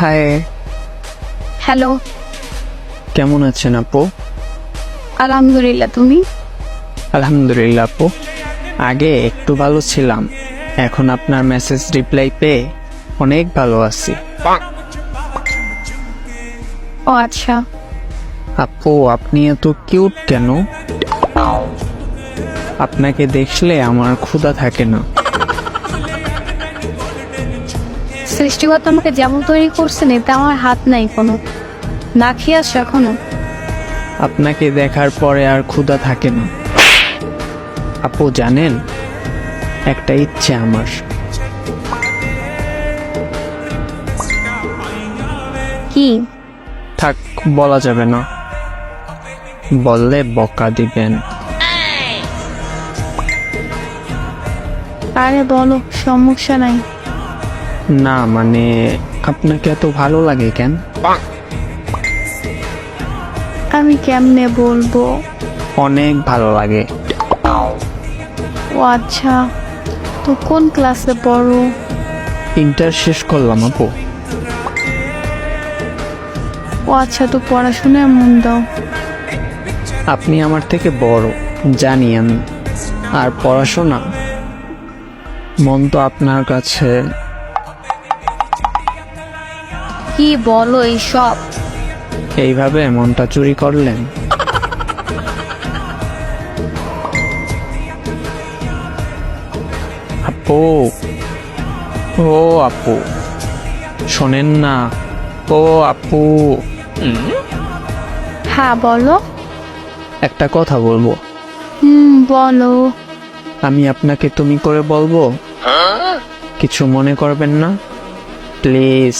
High, hello. কেমন আছেন আপু? আলহামদুলিল্লাহ, তুমি? আলহামদুলিল্লাহ আপু। আগে একটু ভালো ছিলাম, এখন আপনার মেসেজ রিপ্লাই পেয়ে অনেক ভালো আছি। ও আচ্ছা। আপু, আপনি এত কিউট কেন? আপনাকে দেখলে আমার ক্ষুধা থাকে না। সৃষ্টিকর্তা আমাকে যেমন তৈরি করছেন এতে আমার হাত নাই কোনো। না খেয়ে আসছো এখনো? আপনাকে দেখার পরে আর ক্ষুধা থাকে না। আপু জানেন, একটা ইচ্ছে আমার। কি? থাক, বলা যাবে না, বললে বকা দিবেন। আরে বলো, সমস্যা নাই। না মানে, আপনাকে এত ভালো লাগে কেন? আমি কেমনে বলবো? অনেক ভালো লাগে। ও আচ্ছা, তো কোন ক্লাসে পড়ো? ইন্টার শেষ করলাম আপু। ও আচ্ছা, তো পড়াশোনায় মন দাও। আপনি আমার থেকে বড়, জানি আমি। আর পড়াশোনা, মন তো আপনার কাছে। কি বলো এইসব? এইভাবে মনটা চুরি করলেন? আপু, ও আপু, শোনেন না। ও আপু, হ্যাঁ বলো। একটা কথা বলবো। বলো। আমি আপনাকে তুমি করে বলবো, কিছু মনে করবেন না প্লিজ।